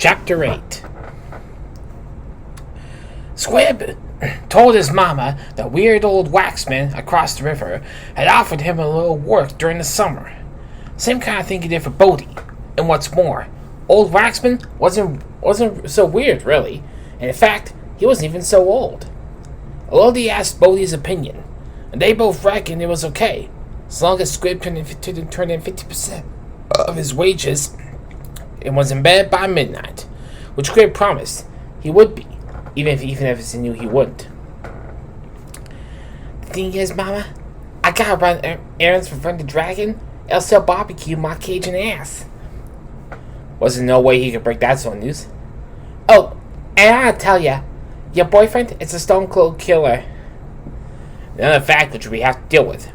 Chapter 8. Squib told his mama that weird old waxman across the river had offered him a little work during the summer. Same kind of thing he did for Bodie. And what's more, old waxman wasn't so weird, really. And in fact, he wasn't even so old. Elodie asked Bodie's opinion, and they both reckoned it was okay, as long as Squib turned in 50% of his wages and was in bed by midnight, which Squib promised he would be, even if he knew he wouldn't. The thing is, Mama, I gotta run errands for Friend the Dragon, else he'll barbecue my Cajun ass. Wasn't no way he could break that sort of news. Oh, and I tell ya, your boyfriend is a stone cold killer. Another fact which we have to deal with.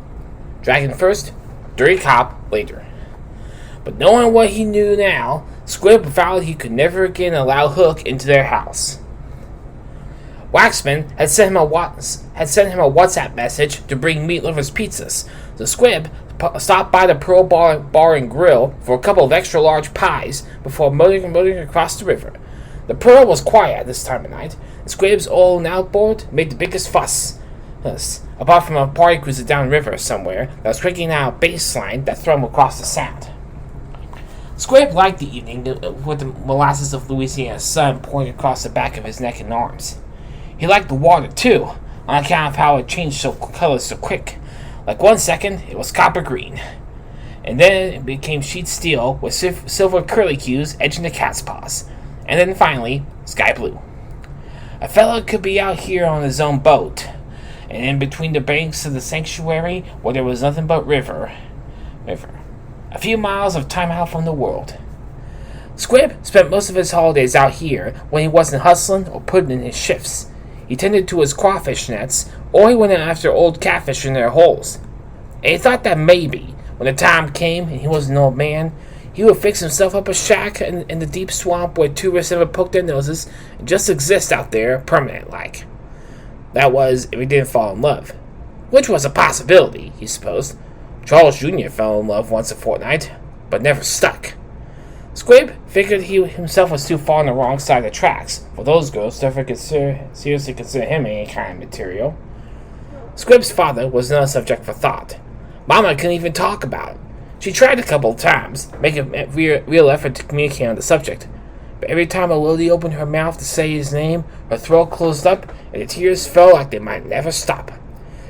Dragon first, dirty cop later. But knowing what he knew now, Squib vowed he could never again allow Hook into their house. Waxman had sent him a WhatsApp message to bring meat lovers pizzas, so Squib stopped by the Pearl Bar and Grill for a couple of extra large pies before motoring across the river. The Pearl was quiet this time of night, and Squib's old outboard made the biggest fuss, apart from a party cruiser downriver somewhere that was cranking out a bass line that threw him across the sound. Squib liked the evening with the molasses of Louisiana's sun pouring across the back of his neck and arms. He liked the water, too, on account of how it changed colors so quick. Like 1 second, it was copper green, and then it became sheet steel with silver curlicues edging the cat's paws, and then finally, sky blue. A fellow could be out here on his own boat, and in between the banks of the sanctuary where there was nothing but river. A few miles of time out from the world. Squib spent most of his holidays out here when he wasn't hustling or putting in his shifts. He tended to his crawfish nets, or he went in after old catfish in their holes. And he thought that maybe, when the time came and he was an old man, he would fix himself up a shack in the deep swamp where tourists never poked their noses and just exist out there permanent-like. That was, if he didn't fall in love. Which was a possibility, he supposed. Charles Jr. fell in love once a fortnight, but never stuck. Squib figured he himself was too far on the wrong side of the tracks for those girls to ever seriously consider him any kind of material. Squib's father was not a subject for thought. Mama couldn't even talk about it. She tried a couple of times, making a real effort to communicate on the subject, but every time Elodie opened her mouth to say his name, her throat closed up, and the tears fell like they might never stop.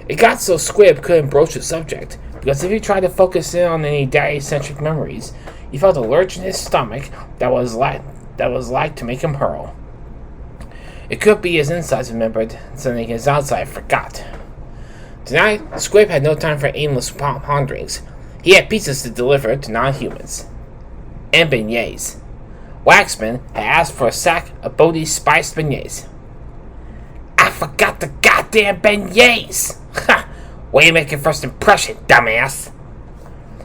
It got so Squib couldn't broach the subject, because if he tried to focus in on any daddy-centric memories, he felt a lurch in his stomach that was like to make him hurl. It could be his insides remembered, something his outside forgot. Tonight, Squib had no time for aimless ponderings. He had pizzas to deliver to non-humans. And beignets. Waxman had asked for a sack of Bodie's spiced beignets. I forgot the goddamn beignets! Ha! Way to make your first impression, dumbass!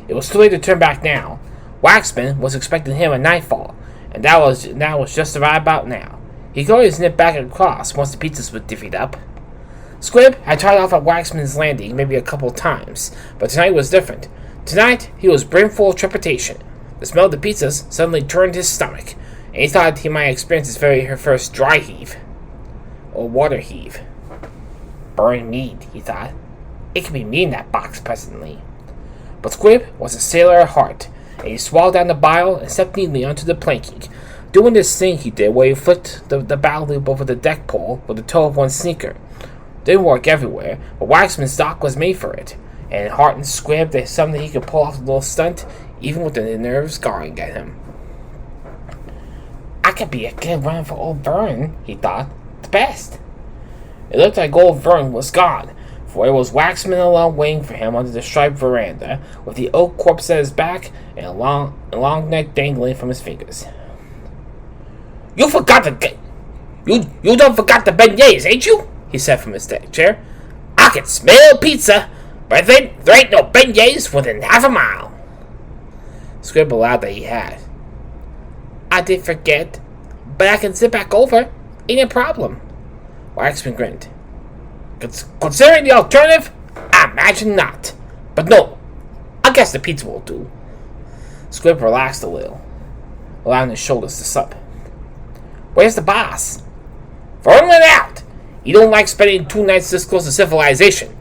It was too late to turn back now. Waxman was expecting him at nightfall, and that was just right about now. He could always nip back across once the pizzas were divvied up. Squib had tried off at Waxman's Landing maybe a couple times, but tonight was different. Tonight, he was brimful of trepidation. The smell of the pizzas suddenly turned his stomach, and he thought he might experience his very first dry heave. Or water heave. Burning meat, he thought. It could be me in that box presently. But Squib was a sailor at heart, and he swallowed down the bile and stepped neatly onto the planking, doing this thing he did where he flicked the bow loop over the deck pole with the toe of one sneaker. Didn't work everywhere, but Waxman's dock was made for it, and Hart and Squib, there's something he could pull off a little stunt, even with the nerves scarring at him. I could be a good run for old Vern, he thought. The best. It looked like old Vern was gone, for it was Waxman alone waiting for him under the striped veranda, with the oak corpse at his back and a long neck dangling from his fingers. You forgot You don't forgot the beignets, ain't you? He said from his deck chair. I can smell pizza, but there ain't no beignets within half a mile. Squib allowed that he had. I did forget, but I can sit back over. Ain't a problem. Waxman grinned. Considering the alternative, I imagine not. But no, I guess the pizza will do. Squib relaxed a little, allowing his shoulders to slip. Where's the boss? Throw him out! You don't like spending 2 nights this close to civilization.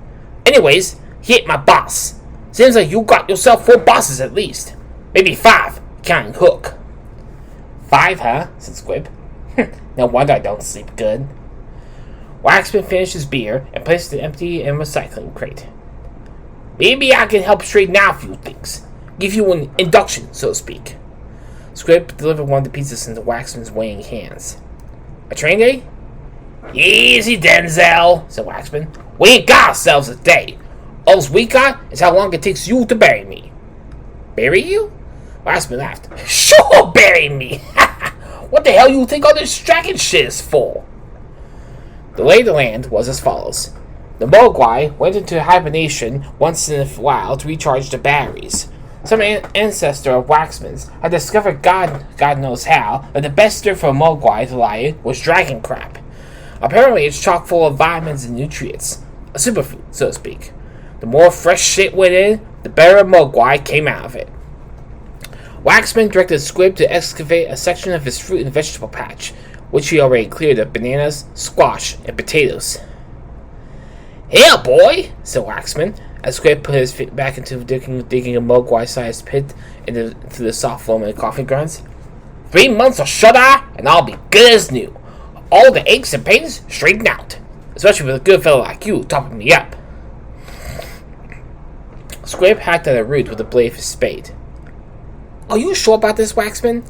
Anyways, he ain't my boss. Seems like you got yourself 4 bosses at least. Maybe 5, counting Hook. 5, huh? Said Squib. No wonder I don't sleep good. Waxman finished his beer and placed the empty and recycling crate. Maybe I can help straighten out a few things. Give you an induction, so to speak. Squib delivered one of the pizzas into Waxman's weighing hands. A train day? Easy, Denzel, said Waxman. We ain't got ourselves a day. All we got is how long it takes you to bury me. Bury you? Waxman laughed. Sure, bury me. What the hell you think all this dragon shit is for? The lay of the land was as follows. The Mogwai went into hibernation once in a while to recharge the batteries. Some ancestor of Waxman's had discovered God knows how that the best dirt for a Mogwai to lie in was dragon crap. Apparently it's chock full of vitamins and nutrients. A superfood, so to speak. The more fresh shit went in, the better a Mogwai came out of it. Waxman directed Squib to excavate a section of his fruit and vegetable patch, which he already cleared of bananas, squash, and potatoes. Here, boy, said Waxman, as Squib put his feet back into digging a Mogwai-sized pit into the soft foam and coffee grounds. 3 months of shut-eye, and I'll be good as new. All the aches and pains straightened out, especially with a good fellow like you topping me up. Squib hacked at a root with the blade of his spade. Are you sure about this, Waxman?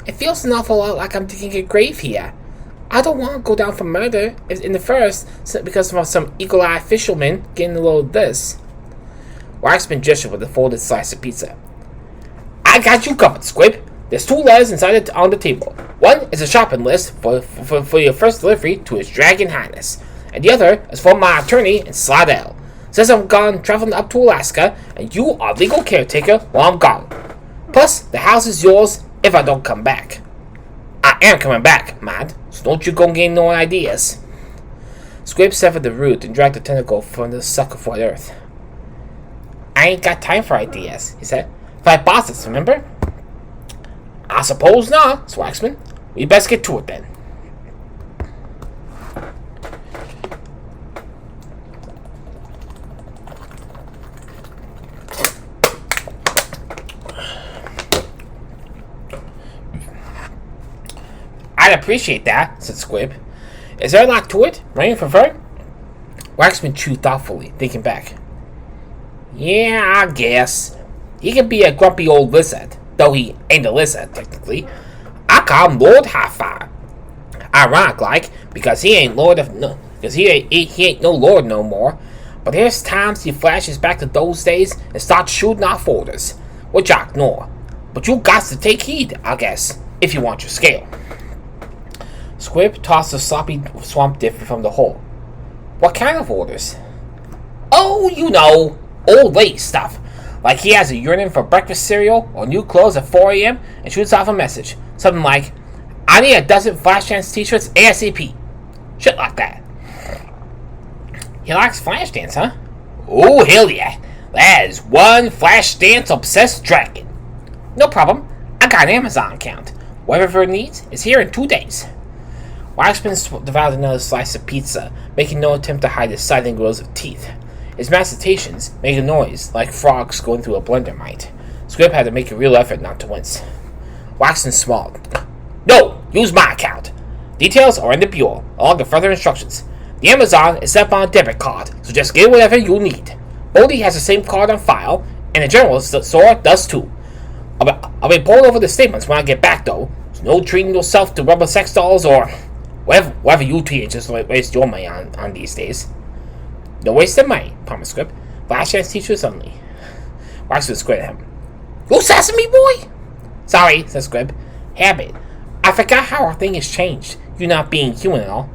It feels an awful lot like I'm digging a grave here. I don't want to go down for murder in the first because of some eagle-eyed fisherman getting a load of this. Waxman gestured with a folded slice of pizza. I got you covered, Squib. There's 2 letters inside it on the table. One is a shopping list for your first delivery to His Dragon Highness, and the other is from my attorney in Slidell. Says I'm gone traveling up to Alaska, and you are legal caretaker while I'm gone. Plus, the house is yours if I don't come back. I am coming back, man, so don't you go getting no ideas. Squib severed the root and dragged the tentacle from the suck of white earth. I ain't got time for ideas, he said. 5 bosses, remember? I suppose not, Waxman. We best get to it then. I'd appreciate that, said Squib. Is there a lock to it? Rain for fur? Waxman chewed thoughtfully, thinking back. Yeah, I guess. He can be a grumpy old lizard, though he ain't a lizard, technically. I call him Lord Highfire. Ironic, like, because he ain't Lord of no, because he ain't no Lord no more. But there's times he flashes back to those days and starts shooting off orders, which I ignore. But you got to take heed, I guess, if you want your scale. Squib tossed a sloppy swamp dip from the hole. What kind of orders? Oh, you know, old lady stuff. Like he has a yearning for breakfast cereal or new clothes at 4 a.m. and shoots off a message. Something like, I need a dozen Flashdance t-shirts ASAP. Shit like that. He likes Flashdance, huh? Oh, hell yeah. That is one Flashdance obsessed dragon. No problem. I got an Amazon account. Whatever it needs is here in 2 days. Waxman devoured another slice of pizza, making no attempt to hide his sidling rows of teeth. His masticitations made a noise like frogs going through a blender might. Squib had to make a real effort not to wince. Waxman smiled. No, use my account. Details are in the bureau, along with further instructions. The Amazon is set up on a debit card, so just get whatever you need. Bodie has the same card on file, and the general store does too. I'll be pulling over the statements when I get back, though. So no treating yourself to rubber sex dolls or whatever you teenagers waste your money on these days. No wasting money, promised Squib. Flashdance teachers only. Waxman squared at him. You sesame boy? Sorry, said Squib. Habit. I forgot how our thing has changed. You not being human at all.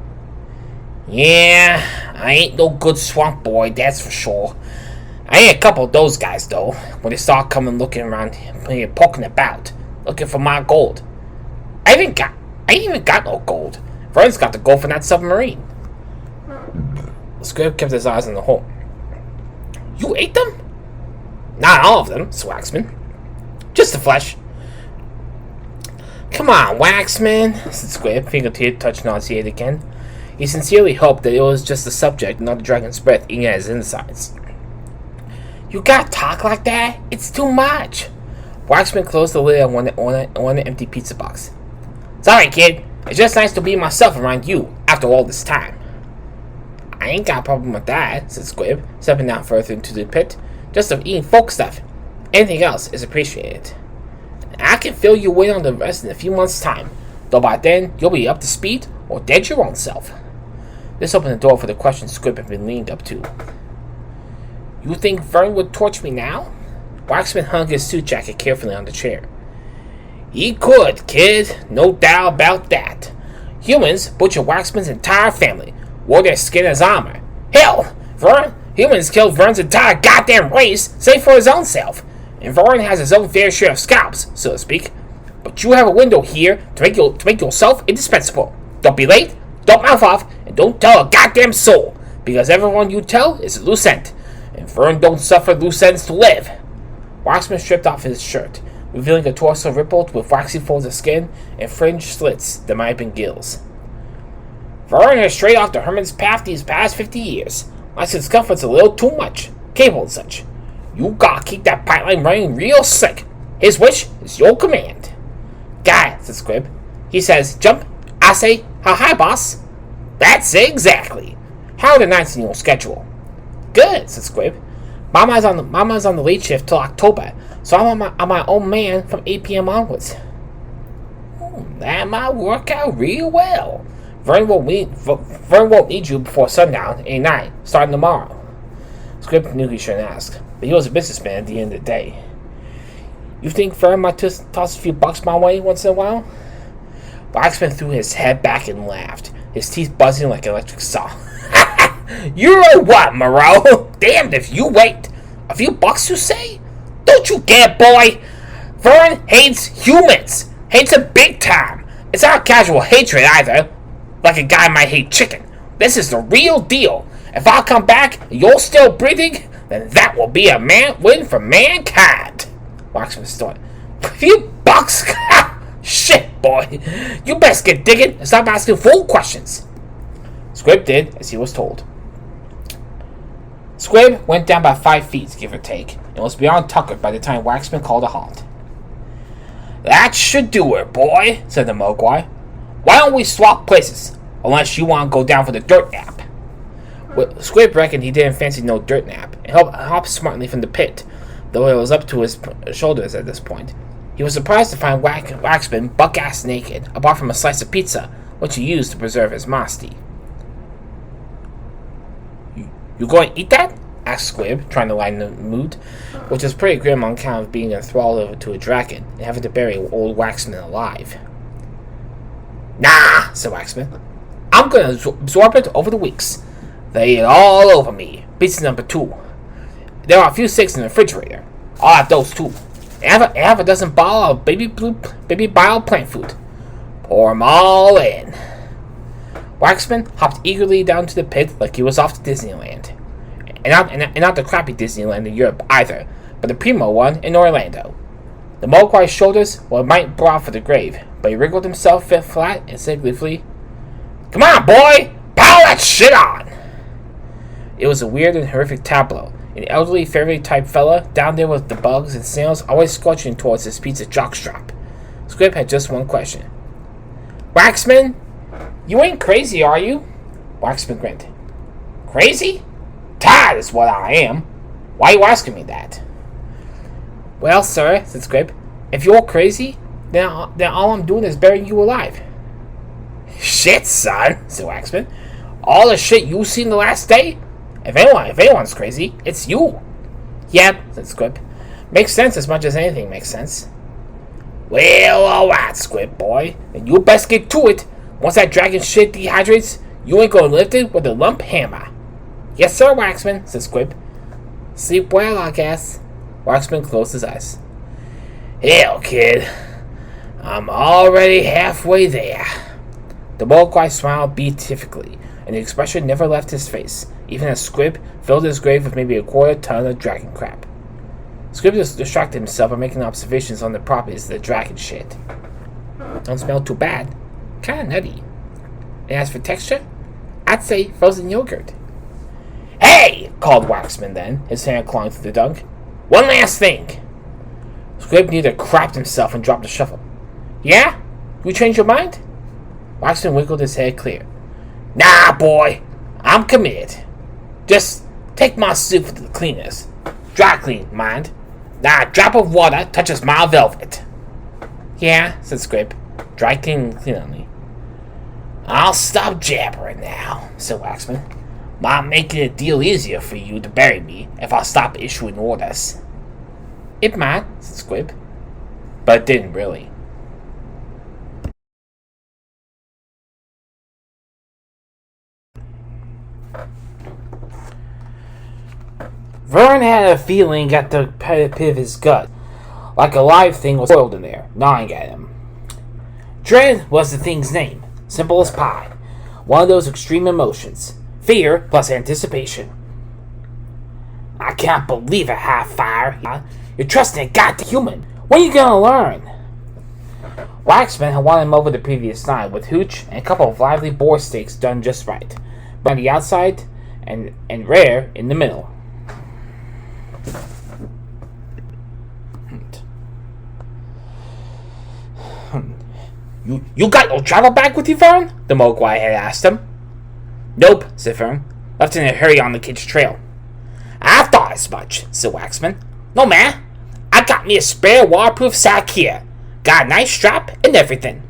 Yeah, I ain't no good swamp boy, that's for sure. I ain't a couple of those guys, though, when they start coming looking around here, poking about, looking for my gold. I ain't even got no gold. Vern's got the gold from that submarine. Squib kept his eyes on the hole. You ate them? Not all of them, Waxman. Just the flesh. Come on, Waxman, said Squib, fingertip touching on his head again. He sincerely hoped that it was just the subject, not the dragon's breath eating at his insides. You gotta talk like that? It's too much. Waxman closed the lid on one empty pizza box. It's alright, kid. It's just nice to be myself around you after all this time. I ain't got a problem with that, said Squib, stepping down further into the pit. Just of eating folk stuff. Anything else is appreciated. I can fill you in on the rest in a few months' time, though by then you'll be up to speed or dead your own self. This opened the door for the question Squib had been leaned up to. You think Vern would torch me now? Waxman hung his suit jacket carefully on the chair. He could, kid. No doubt about that. Humans butcher Waxman's entire family, wore their skin as armor. Hell, humans killed Vern's entire goddamn race, save for his own self. And Vern has his own fair share of scalps, so to speak. But you have a window here to make yourself indispensable. Don't be late, don't mouth off, and don't tell a goddamn soul, because everyone you tell is a loose end, and Vern don't suffer loose ends to live. Waxman stripped off his shirt, revealing a torso rippled with waxy folds of skin and fringed slits that might have been gills. Vern has strayed off the hermit's path these past 50 years. My discomfort's a little too much, cable and such. You gotta keep that pipeline running real slick. His wish is your command. Got it, said Squib. He says, jump. I say, how high, boss? That's it exactly. How are the nights in your schedule? Good, said Squib. Mama's on the late shift till October, so I'm on my own man from 8 p.m. onwards. That might work out real well. Vern won't need you before sundown any night, starting tomorrow. Squib knew he shouldn't ask, but he was a businessman at the end of the day. You think Vern might toss a few bucks my way once in a while? Waxman threw his head back and laughed, his teeth buzzing like an electric saw. You're a what, Moreau? Damned if you wait. A few bucks, you say? Don't you get, boy? Vern hates humans. Hates them big time. It's not a casual hatred either, like a guy might hate chicken. This is the real deal. If I come back and you're still breathing, then that will be a win for mankind. Waxman started. A few bucks? Shit, boy. You best get digging and stop asking fool questions. Squib did as he was told. Squib went down by 5 feet, give or take, and was beyond Tucker by the time Waxman called a halt. That should do it, boy, said the Mogwai. Why don't we swap places, unless you want to go down for the dirt nap? Well, Squib reckoned he didn't fancy no dirt nap, and hopped smartly from the pit, though it was up to his shoulders at this point. He was surprised to find Waxman buck-ass naked, apart from a slice of pizza, which he used to preserve his modesty. You going to eat that? Asked Squib, trying to lighten the mood, which was pretty grim on account of being enthralled to a dragon and having to bury old Waxman alive. Nah, said Waxman. I'm going to absorb it over the weeks. They eat all over me. Pizza number 2. There are a few steaks in the refrigerator. I'll have those too. And have a dozen bottles of baby bile plant food. Pour 'em all in. Waxman hopped eagerly down to the pit like he was off to Disneyland. And not the crappy Disneyland in Europe either, but the primo one in Orlando. The Mogwai's shoulders were a mite broad for the grave, but he wriggled himself flat and said gleefully, Come on, boy! Pile that shit on! It was a weird and horrific tableau. An elderly, fairy-type fella down there with the bugs and snails always scorching towards his pizza jockstrap. Squib had just one question. Waxman? You ain't crazy, are you? Waxman grinned. Crazy? That is what I am. Why are you asking me that? Well, sir, said Squib, if you're crazy, then all I'm doing is burying you alive. Shit, son, said Waxman. All the shit you've seen the last day? If anyone's crazy, it's you. Yep, said Squib. Makes sense as much as anything makes sense. Well, alright, Squib boy. And you best get to it. Once that dragon shit dehydrates, you ain't gonna lift it with a lump hammer. Yes, sir, Waxman, said Squib. Sleep well, I guess. Waxman closed his eyes. Hell, kid. I'm already halfway there. The Mogwai smiled beatifically, and the expression never left his face, even as Squib filled his grave with maybe a quarter ton of dragon crap. Squib distracted himself by making observations on the properties of the dragon shit. don't smell too bad. Kinda nutty. And as for texture, I'd say frozen yogurt. Hey! Called Waxman then, his hand clawing through the dunk. One last thing. Squib neither crapped himself and dropped the shovel. Yeah? You changed your mind? Waxman wiggled his head clear. Nah, boy. I'm committed. Just take my suit to the cleaners. Dry clean, mind. Not a drop of water touches my velvet. Yeah, said Squib, dry cleaning cleanly. I'll stop jabbering now, said Waxman. Might make it a deal easier for you to bury me if I stop issuing orders. It might, said Squib. But it didn't really. Vern had a feeling at the pit of his gut, like a live thing was coiled in there, gnawing at him. Dread was the thing's name, simple as pie. One of those extreme emotions. Fear plus anticipation. I can't believe it, Highfire. You're trusting a goddamn human. When are you gonna learn? Waxman had won him over the previous night with hooch and a couple of lively boar steaks done just right. But on the outside and rare in the middle. You got your travel bag with you, Vern? The Mogwai had asked him. Nope, said Vern. Left in a hurry on the kid's trail. I thought as much, said Waxman. No, man. I got me a spare waterproof sack here. Got a nice strap and everything.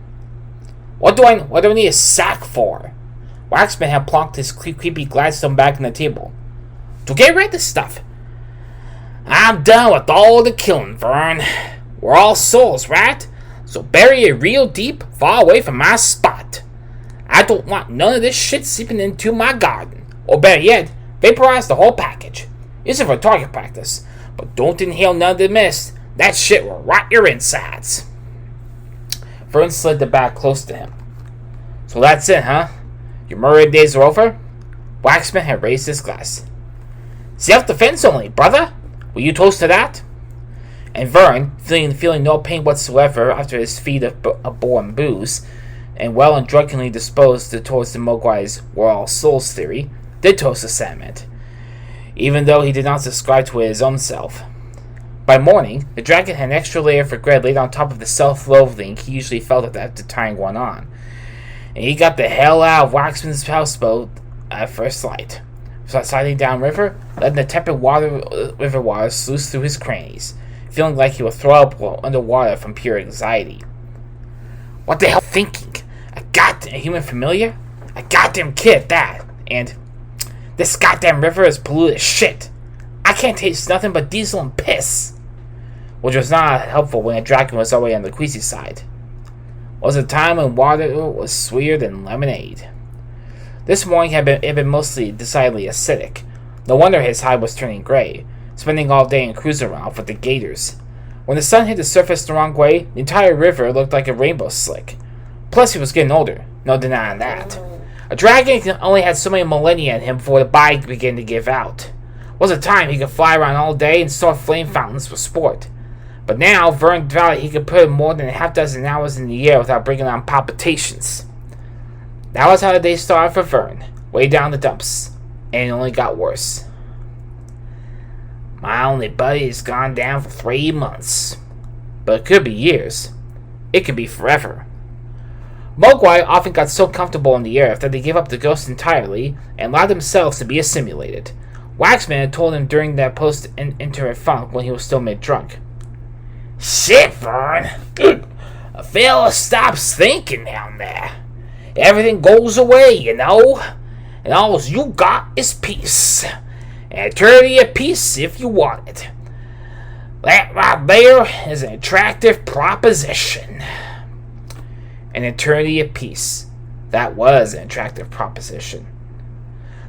What do I need a sack for? Waxman had plonked his creepy Gladstone bag on the table. To get rid of this stuff. I'm done with all the killing, Vern. We're all souls, right? So bury it real deep, far away from my spot. I don't want none of this shit seeping into my garden. Or better yet, vaporize the whole package. Use it for target practice. But don't inhale none of the mist. That shit will rot your insides. Vern slid the bag close to him. So that's it, huh? Your murder days are over? Waxman had raised his glass. Self-defense only, brother. Will you toast to that? And Vern, feeling no pain whatsoever after his feed of boar and booze, and well and drunkenly disposed towards the Mogwai's "we're all souls" theory, did toast the sentiment, even though he did not subscribe to it his own self. By morning, the dragon had an extra layer of regret laid on top of the self-loathing he usually felt after tying one on, and he got the hell out of Waxman's houseboat at first light, sliding downriver, letting the tepid river water sluice through his crannies, feeling like he would throw up underwater from pure anxiety. What the hell thinking? A goddamn human familiar? A goddamn kid at that. And this goddamn river is polluted as shit. I can't taste nothing but diesel and piss. Which was not helpful when the dragon was already on the queasy side. Was a time when water was sweeter than lemonade. This morning had been mostly decidedly acidic. No wonder his hide was turning gray, spending all day in cruise around with the gators. When the sun hit the surface the wrong way, the entire river looked like a rainbow slick. Plus, he was getting older. No denying that. A dragon only had so many millennia in him before the body began to give out. Was a time he could fly around all day and start flame fountains for sport. But now, Vern vowed he could put in more than a half dozen hours in the air without bringing on palpitations. That was how the day started for Vern, way down the dumps. And it only got worse. My only buddy has gone down for 3 months. But it could be years. It could be forever. Mogwai often got so comfortable in the earth that they gave up the ghost entirely and allowed themselves to be assimilated. Waxman had told him during that post-enter funk when he was still mid-drunk. Shit, Vern. A fella stops thinking down there. Everything goes away, you know. And all you got is peace. And eternity of peace if you want it. That right there is an attractive proposition. An eternity of peace. That was an attractive proposition.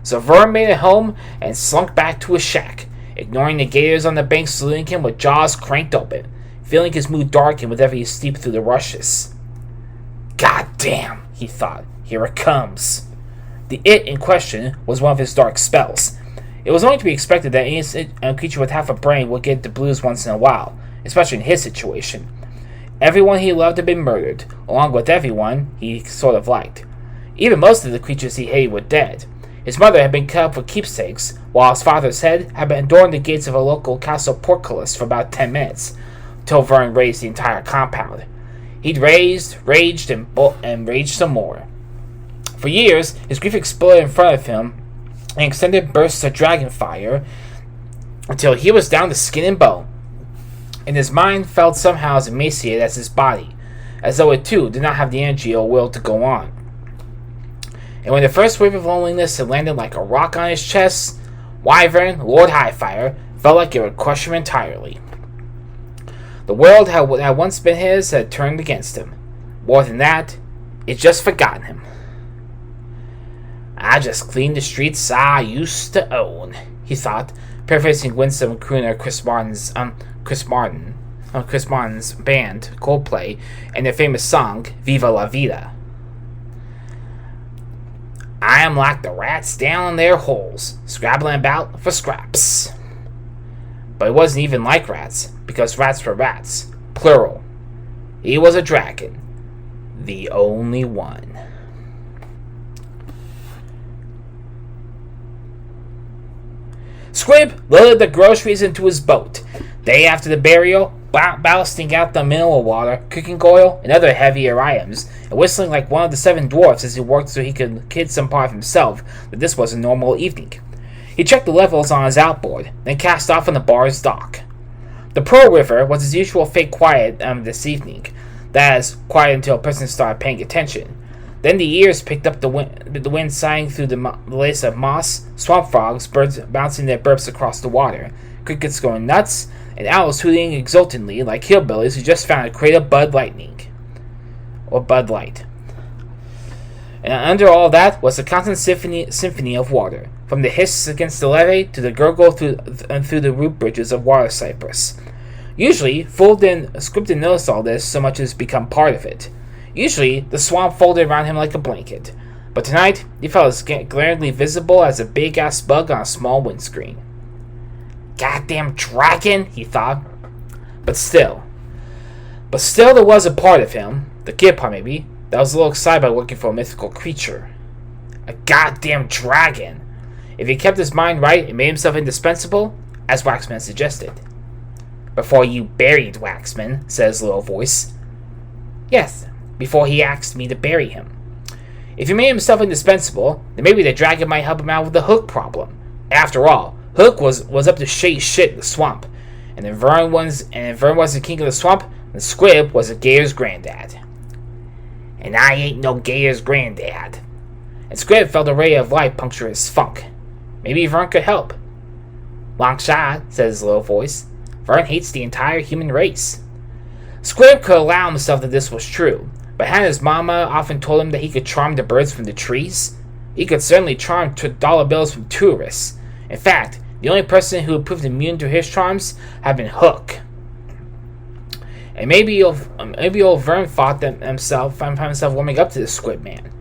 So Vern made it home and slunk back to his shack, ignoring the gators on the bank saluting him with jaws cranked open, feeling his mood darken whenever he steeped through the rushes. God damn, he thought. Here it comes. The it in question was one of his dark spells. It was only to be expected that any creature with half a brain would get the blues once in a while, especially in his situation. Everyone he loved had been murdered, along with everyone he sort of liked. Even most of the creatures he hated were dead. His mother had been cut up for keepsakes, while his father's head had been adorned the gates of a local castle portcullis for about 10 minutes, till Vern razed the entire compound. He'd raged, and raged some more. For years, his grief exploded in front of him in extended bursts of dragon fire until he was down to skin and bone, and his mind felt somehow as emaciated as his body, as though it too did not have the energy or will to go on. And when the first wave of loneliness had landed like a rock on his chest, Wyvern, Lord Highfire, felt like it would crush him entirely. The world had once been his had turned against him. More than that, it just forgotten him. I just cleaned the streets I used to own, he thought, paraphrasing winsome crooner Chris Martin's band, Coldplay, and their famous song, Viva la Vida. I am like the rats down in their holes, scrabbling about for scraps. But it wasn't even like rats, because rats were rats, plural. He was a dragon, the only one. Squib loaded the groceries into his boat. Day after the burial, ballasting out the mineral water, cooking oil, and other heavier items, and whistling like one of the 7 dwarfs as he worked so he could kid some part of himself that this was a normal evening. He checked the levels on his outboard, then cast off on the bar's dock. The Pearl River was his usual fake quiet this evening. That is, quiet until a person started paying attention. Then the ears picked up the wind sighing through the lace of moss, swamp frogs, birds bouncing their burps across the water, crickets going nuts, and owls hooting exultantly like hillbillies who just found a crate of Bud Light. And under all that was the constant symphony of water, from the hiss against the levee to the gurgle through the root bridges of water cypress. Usually, Squib didn't notice all this so much as become part of it. Usually, the swamp folded around him like a blanket, but tonight he felt as glaringly visible as a big-ass bug on a small windscreen. Goddamn dragon, he thought. But still there was a part of him, the kid part maybe, that was a little excited by looking for a mythical creature. A goddamn dragon. If he kept his mind right and made himself indispensable, as Waxman suggested. Before you buried Waxman, said his little voice. Yes, before he asked me to bury him. If he made himself indispensable, then maybe the dragon might help him out with the Hook problem. After all, Hook was up to shit in the swamp, and if Vern was the king of the swamp, then Squib was a gator's granddad. And I ain't no gator's granddad. And Squib felt a ray of light puncture his funk. Maybe Vern could help. Long shot, said his little voice. Vern hates the entire human race. Squib could allow himself that this was true, but hadn't his mama often told him that he could charm the birds from the trees? He could certainly charm dollar bills from tourists. In fact, the only person who had proved immune to his charms had been Hook. And maybe old Vern found himself warming up to the Squib man.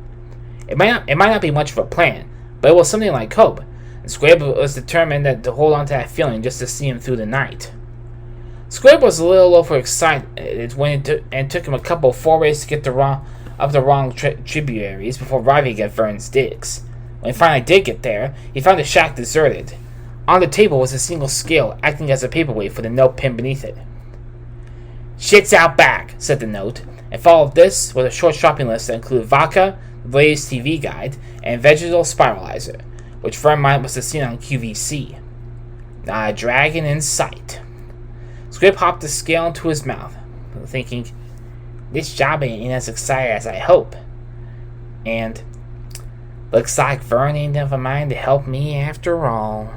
It might not be much of a plan, but it was something like hope, and Squib was determined to hold on to that feeling just to see him through the night. Squib was a little over excited when it took him a couple of forays to get up the wrong tributaries before arriving at Vern's digs. When he finally did get there, he found the shack deserted. On the table was a single scale, acting as a paperweight for the note pinned beneath it. Shit's out back, said the note, and followed this was a short shopping list that included vodka, the latest TV guide, and vegetal spiralizer, which Vern must have seen on QVC. Not a dragon in sight. Squib hopped the scale into his mouth, thinking, this job ain't as exciting as I hope. And looks like Vern ain't of a mind to help me after all.